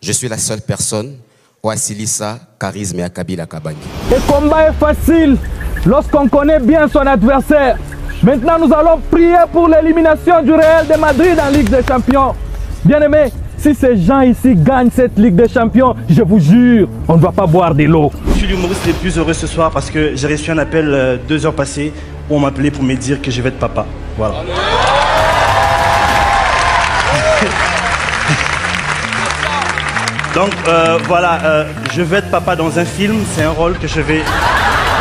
Je suis la seule personne au Asilisa, charisme et à Kabila Kabangi. Le combat est facile lorsqu'on connaît bien son adversaire. Maintenant, nous allons prier pour l'élimination du Real de Madrid en Ligue des Champions. Bien aimé, si ces gens ici gagnent cette Ligue des Champions, je vous jure, on ne doit pas boire de l'eau. Je suis l'humoriste le plus heureux ce soir parce que j'ai reçu un appel 2 heures passées où on m'appelait pour me dire que je vais être papa. Voilà. Donc voilà, je vais être papa dans un film. C'est un rôle que je vais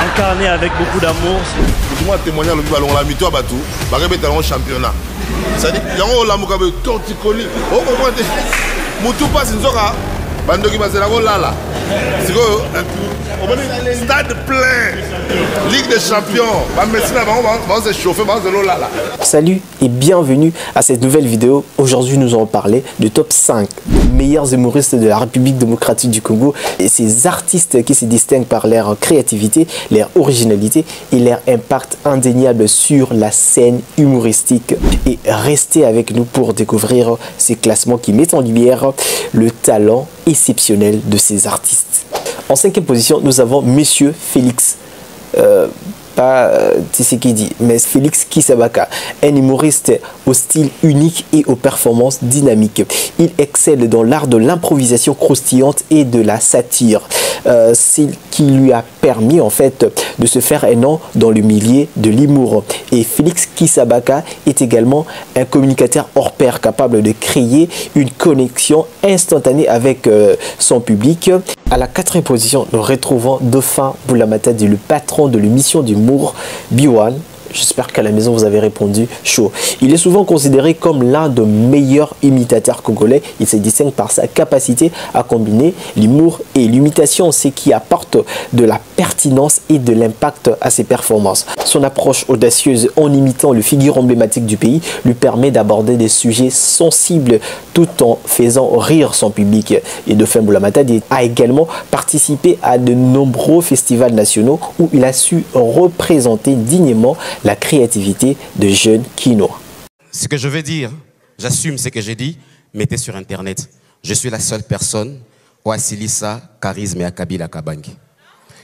incarner avec beaucoup d'amour. Moi, témoigner le ballon la mito batou, bagabé talon championnat. C'est-à-dire, yango la mukabe torticoli. Oh comment mutu passe une zora, bando qui passe la là. C'est que stade plein, Ligue des Champions. On va se chauffer, on va se là. Salut et bienvenue à cette nouvelle vidéo. Aujourd'hui, nous allons parler du top 5 meilleurs humoristes de la République démocratique du Congo et ces artistes qui se distinguent par leur créativité, leur originalité et leur impact indéniable sur la scène humoristique. Et restez avec nous pour découvrir ces classements qui mettent en lumière le talent exceptionnel de ces artistes. En 5e position, nous avons Monsieur Félix. Pas Tshisekedi, mais Félix Kisabaka, un humoriste au style unique et aux performances dynamiques. Il excelle dans l'art de l'improvisation croustillante et de la satire. C'est qui lui a permis en fait de se faire un nom dans le milieu de l'humour. Et Félix Kisabaka est également un communicateur hors pair capable de créer une connexion instantanée avec son public. À la 4e position, nous retrouvons Dauphin Boulamata, le patron de l'émission d'humour B1. J'espère qu'à la maison vous avez répondu chaud. Il est souvent considéré comme l'un des meilleurs imitateurs congolais. Il se distingue par sa capacité à combiner l'humour et l'imitation, ce qui apporte de la pertinence et de l'impact à ses performances. Son approche audacieuse en imitant le figure emblématique du pays lui permet d'aborder des sujets sensibles tout en faisant rire son public. Et Dauphin Boulamata a également participé à de nombreux festivals nationaux où il a su représenter dignement la créativité de jeunes Quinois. Ce que je veux dire, j'assume ce que j'ai dit, mettez sur Internet. Je suis la seule personne au Asilisa, charisme et à Kabila Kabangi.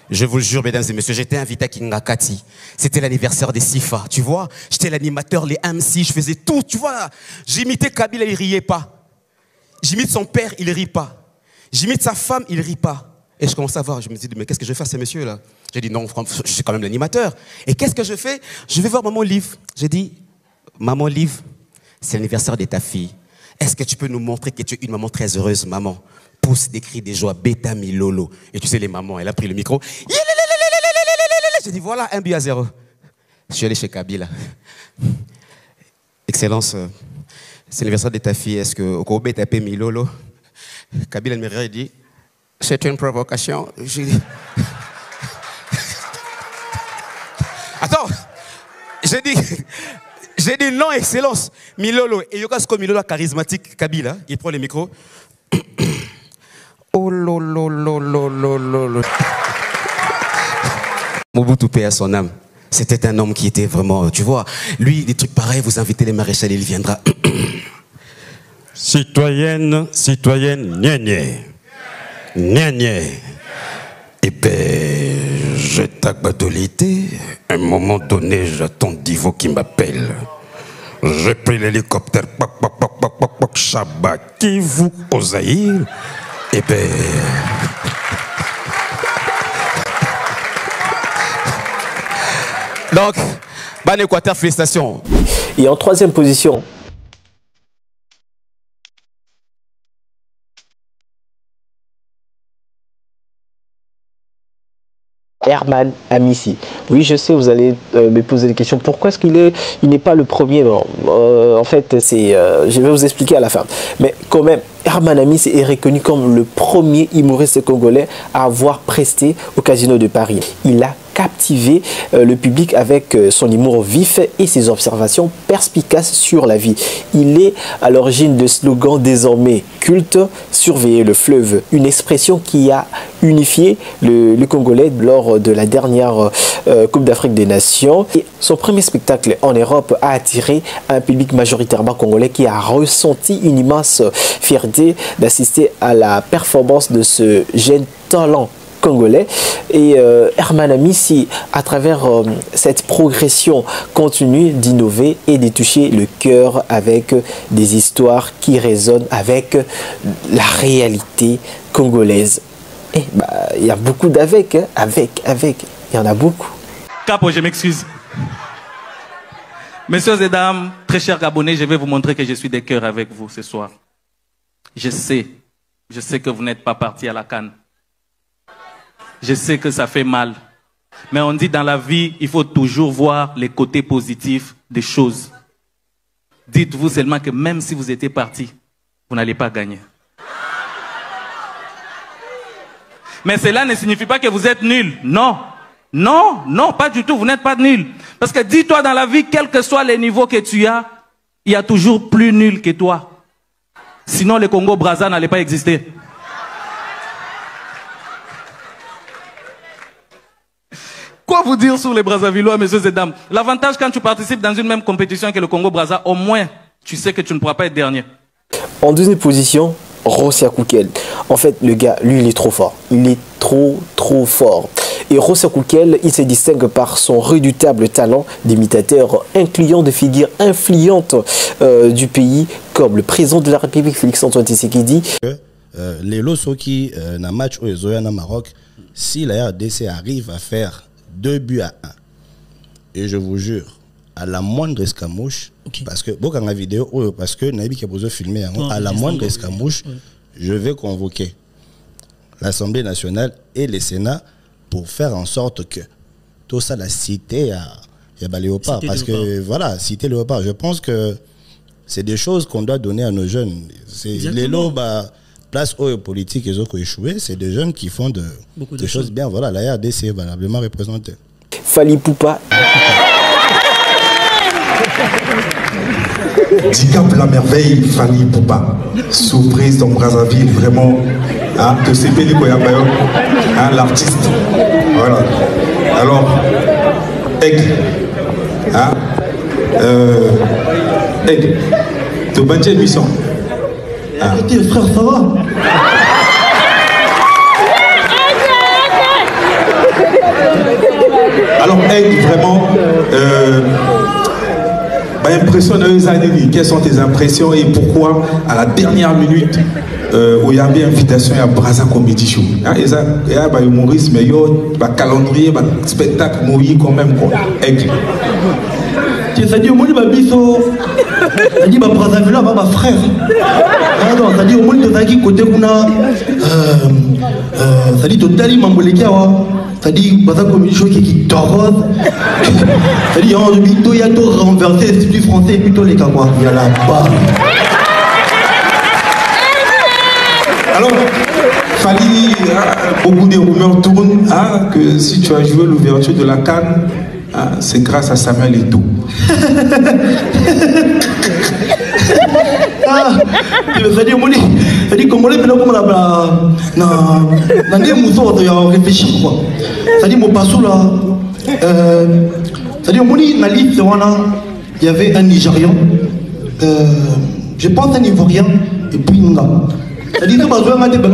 Je vous le jure, mesdames et messieurs, j'étais invité à Kingakati. C'était l'anniversaire des Sifa, tu vois. J'étais l'animateur, les MC, je faisais tout, tu vois. J'imitais Kabila, il riait pas. J'imite son père, il rit pas. J'imite sa femme, il rit pas. Et je commençais à voir, je me disais, mais qu'est-ce que je vais faire ces messieurs-là? J'ai dit, non, je suis quand même l'animateur. Et qu'est-ce que je fais? Je vais voir Maman Liv. J'ai dit, Maman Liv, c'est l'anniversaire de ta fille. Est-ce que tu peux nous montrer que tu es une maman très heureuse, maman? Pousse des cris de joie, Beta Milolo. Et tu sais, les mamans, elle a pris le micro. J'ai dit, voilà, 1-0. Je suis allé chez Kabila. Excellence, c'est l'anniversaire de ta fille. Est-ce que au Kobe tapé Milolo? Kabila me regarde et dit, c'est une provocation. J'ai dit... Attends, j'ai dit non, excellence. Milolo, et Yokasko Milolo charismatique, Kabila, il prend le micro. Oh lolo. Mobutu paix à son âme. C'était un homme qui était vraiment, tu vois, lui, des trucs pareils, vous invitez les maréchals, il viendra. Citoyenne, Niagne. Et ben, je t'agbadolité. À un moment donné, j'attends Divo qui m'appelle. J'ai pris l'hélicoptère, Chaba, Kivu, au Zaïre. Et ben... Donc, Ban Équateur, félicitations. Et en 3e position, Herman Amissi. Oui, je sais, vous allez me poser des questions. Pourquoi est-ce qu'il n'est pas le premier? Bon, en fait, je vais vous expliquer à la fin. Mais quand même, Herman Amissi est reconnu comme le premier humoriste congolais à avoir presté au Casino de Paris. Il a captiver le public avec son humour vif et ses observations perspicaces sur la vie. Il est à l'origine de slogans désormais cultes, surveiller le fleuve, une expression qui a unifié le Congolais lors de la dernière Coupe d'Afrique des Nations. Et son premier spectacle en Europe a attiré un public majoritairement congolais qui a ressenti une immense fierté d'assister à la performance de ce jeune talent congolais. Et Herman Amissi, à travers cette progression, continue d'innover et de toucher le cœur avec des histoires qui résonnent avec la réalité congolaise. Et il y a beaucoup d'avec, hein, avec, il y en a beaucoup. Capo, je m'excuse. Messieurs et dames, très chers Gabonais, je vais vous montrer que je suis de cœur avec vous ce soir. Je sais que vous n'êtes pas partis à la CAN. Je sais que ça fait mal. Mais on dit dans la vie, il faut toujours voir les côtés positifs des choses. Dites-vous seulement que même si vous étiez partis, vous n'allez pas gagner. Mais cela ne signifie pas que vous êtes nuls. Non. Non, non, pas du tout. Vous n'êtes pas nuls. Parce que dis-toi dans la vie, quel que soit les niveaux que tu as, il y a toujours plus nul que toi. Sinon, le Congo-Brazza n'allait pas exister. Quoi vous dire sur les Brazzavillois, messieurs et dames? L'avantage quand tu participes dans une même compétition que le Congo-Brazza, au moins, tu sais que tu ne pourras pas être dernier. En deuxième position, Rossia Koukel. En fait, le gars, lui, il est trop fort. Il est trop fort. Et Rossia Koukel, il se distingue par son redoutable talent d'imitateur, incluant de figures influentes du pays, comme le président de la République, Félix-Antoine Tshisekedi. Les Loso qui, dans le match au Maroc, si la RDC arrive à faire 2 buts à 1, et je vous jure, à la moindre escamouche, parce que, bon, dans la vidéo, parce que Naïbi qui a besoin de filmer, à la moindre escamouche, je vais convoquer l'Assemblée nationale et le Sénat pour faire en sorte que tout ça, la cité à Léopard, parce que, voilà, cité Léopard, je pense que c'est des choses qu'on doit donner à nos jeunes. Les lots, place aux politiques et autres échoués, c'est des jeunes qui font des choses bien. Voilà, la RDC est valablement représentée. Fally Poupa. Dicap la merveille, Fally Poupa. Surprise dans Brazzaville, vraiment. Hein, que c'est Péli Koyabayo, hein, l'artiste. Voilà. Alors, Aigle. Hein, Aigle. De Bandje Buisson. Écoutez, frère, ça va? Alors, Aigle, vraiment, quelles sont tes impressions et pourquoi, à la dernière minute, où il y avait invitation à Brazza Comedy Show? Il y a un humorisme, il y a un calendrier, un spectacle, quand même, Aigle. C'est-à-dire, moi, je dis Brazzaville, ma frère. Non, c'est-à-dire, au moins, tu as côté Kuna, c'est-à-dire, tu as dit Mamboleka, c'est-à-dire, Brazza Comedy Show qui torrode. C'est-à-dire, il y a tout renversé, l'Institut français, et plutôt les Kawa. Il y a là-bas. Alors, Fally, beaucoup de rumeurs tournent que si tu as joué l'ouverture de la CAN, c'est grâce à Samuel Eto'o. C'est-à-dire, comme on est comme dans des mouvements, il y a réfléchir quoi. C'est-à-dire, mon passou là, c'est-à-dire, dans la liste, il y avait un Nigérian, je pense un Ivoirien, et puis un gars. C'est-à-dire, que je vais mettre 2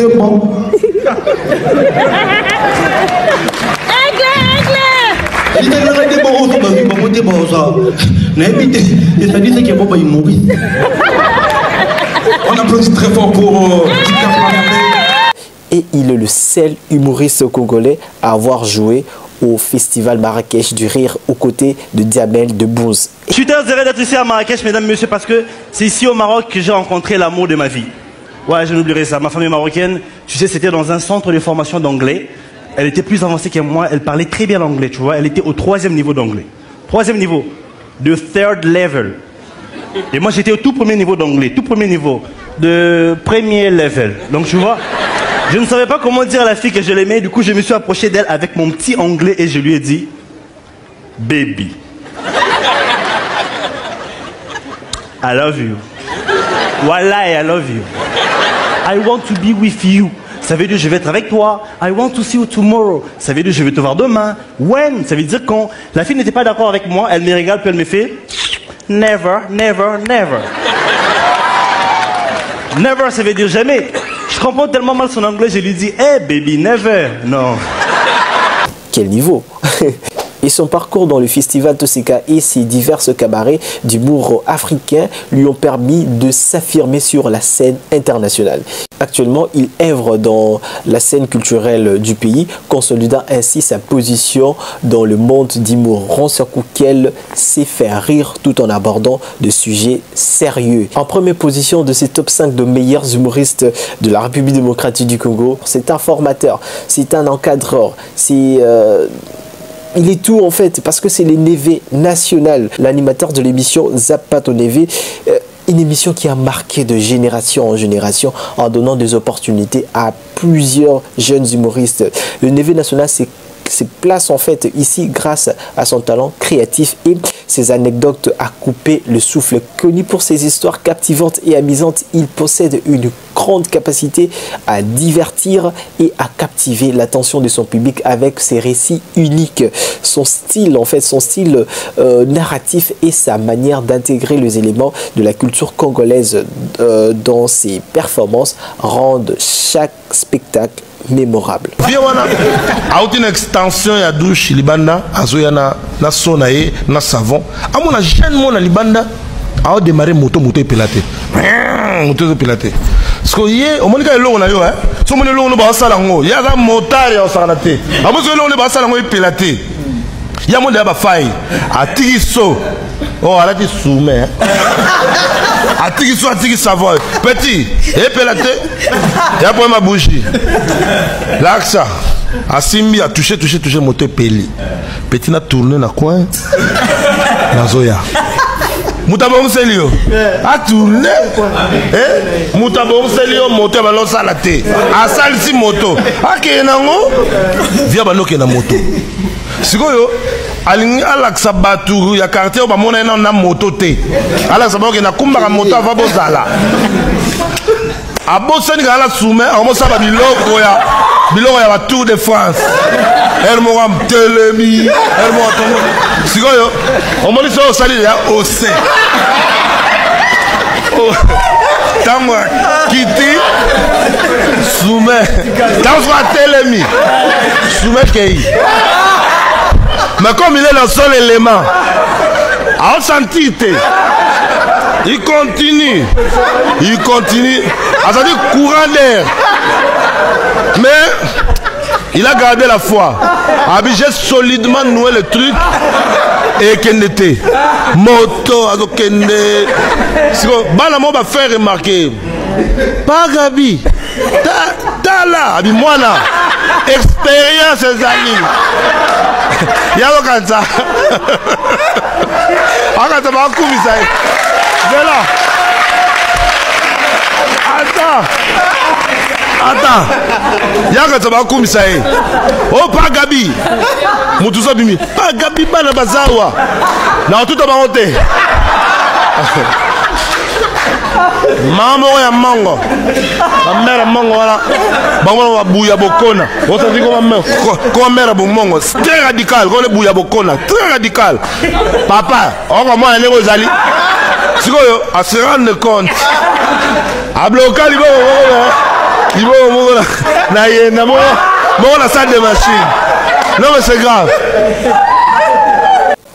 bancs. On applaudit très fort pour Et il est le seul humoriste congolais à avoir joué au festival Marrakech du Rire aux côtés de Diamel Debbouze. Je suis très heureux d'être ici à Marrakech, mesdames et messieurs, parce que c'est ici au Maroc que j'ai rencontré l'amour de ma vie. Ouais, je n'oublierai ça. Ma femme est marocaine. Tu sais, c'était dans un centre de formation d'anglais. Elle était plus avancée que moi. Elle parlait très bien l'anglais, tu vois. Elle était au 3e niveau d'anglais. 3e niveau. De 3rd level. Et moi, j'étais au tout premier niveau d'anglais. Tout premier niveau. De premier level. Donc, tu vois, Je ne savais pas comment dire à la fille que je l'aimais. Du coup, je me suis approché d'elle avec mon petit anglais et je lui ai dit « Baby, I love you. Wallah, I love you. I want to be with you. » Ça veut dire je vais être avec toi. I want to see you tomorrow. Ça veut dire je vais te voir demain. When? Ça veut dire quand. La fille n'était pas d'accord avec moi. Elle me regarde puis elle me fait never, never, never. Never, ça veut dire jamais. Je comprends tellement mal son anglais, je lui dis hey baby, never. Non. Quel niveau! Et son parcours dans le festival Toseka et ses divers cabarets d'humour africain lui ont permis de s'affirmer sur la scène internationale. Actuellement, il œuvre dans la scène culturelle du pays, consolidant ainsi sa position dans le monde d'humour Ronsakou-Kel sait faire rire tout en abordant de sujets sérieux. En première position de ces top 5 de meilleurs humoristes de la République démocratique du Congo, c'est un formateur, c'est un encadreur, il est tout en fait, parce que c'est le Neve national, l'animateur de l'émission Zapato Neve, une émission qui a marqué de génération en génération en donnant des opportunités à plusieurs jeunes humoristes. Le Neve national, se place en fait ici grâce à son talent créatif et ses anecdotes à couper le souffle. Connu pour ses histoires captivantes et amusantes, il possède une grande capacité à divertir et à captiver l'attention de son public avec ses récits uniques. Son style, en fait, son style narratif et sa manière d'intégrer les éléments de la culture congolaise dans ses performances rendent chaque spectacle mémorable. A une extension ya douche libanda azoya na sonae na savon. Amona jeune mona libanda a démarrer moto epelate. Moto epelate. Parce que yé o monika elongo na yo hein. So mona elongo no ba sala ngo. Ya ga motari ya sala te. Amozo elongo no ba sala ngo epelate. Ya mo de ba fai. Atiki so. Oh arrête soumet. Atiki so atiki savon. Petit epelate. Ya pour ma bougie. L'axa. Asimbi a touché moto peli. Petit na tourné na coin. Nazoya. Mutabon Selio. A tourné. Mutabon Selio moto balon salate. A salsi moto. A kenango. Via banoke na moto. Sikoyo alingi alaksa batu ya quartier ba mona na moto te. Alaksa ba na kumba moto ava bozala. Abosani gala soumet amo saba biloko ya ba Tour de France. Elle m'a telemi, elle m'a tombé. Sikoyo, on m'a dit ça au sali ya OC. Tango kiti soumet. Tango telemi. Soumet kei. Mais comme il est le seul élément, à sentir, il continue. À dire courant d'air. Mais il a gardé la foi. J'ai solidement noué le truc. Et qu'il était moto, azokende. Banamo va faire remarquer. Pas Gabi. T'as là, abi moi là. Expérience les amis. Yalo kanza. Akata ba kumisa. Vela. Attends. Yakata ba kumisa. Oh pas Gabi. Mutuzo bimi. Pas Gabi bana bazawa. Na tout ba honte. Maman ya mango. La mère mango voilà. Bango wa bouya bokona. On s'en dit comme mère bongo. Très radical, on est bouya bokona. Très radical. Papa, on va moi aller aux ali. Sikoyo, à se rendre compte. A bloquer il va na yena mo la salle de machine. Non mais c'est grave.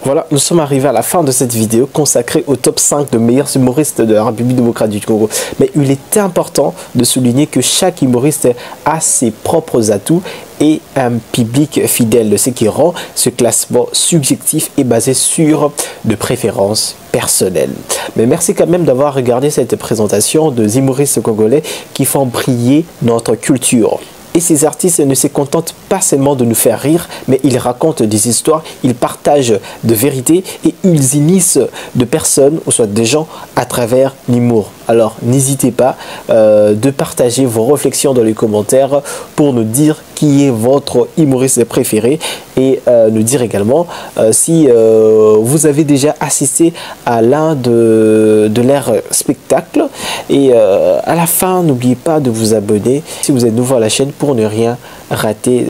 Voilà, nous sommes arrivés à la fin de cette vidéo consacrée au top 5 de meilleurs humoristes de la République démocratique du Congo. Mais il est important de souligner que chaque humoriste a ses propres atouts et un public fidèle, ce qui rend ce classement subjectif et basé sur de préférences personnelles. Mais merci quand même d'avoir regardé cette présentation de humoristes congolais qui font briller notre culture. Et ces artistes ne se contentent pas seulement de nous faire rire, mais ils racontent des histoires, ils partagent de vérités et ils initient de personnes, ou soit des gens, à travers l'humour. Alors n'hésitez pas de partager vos réflexions dans les commentaires pour nous dire qui est votre humoriste préféré et nous dire également si vous avez déjà assisté à l'un de leurs spectacles. Et à la fin, n'oubliez pas de vous abonner si vous êtes nouveau à la chaîne pour ne rien rater.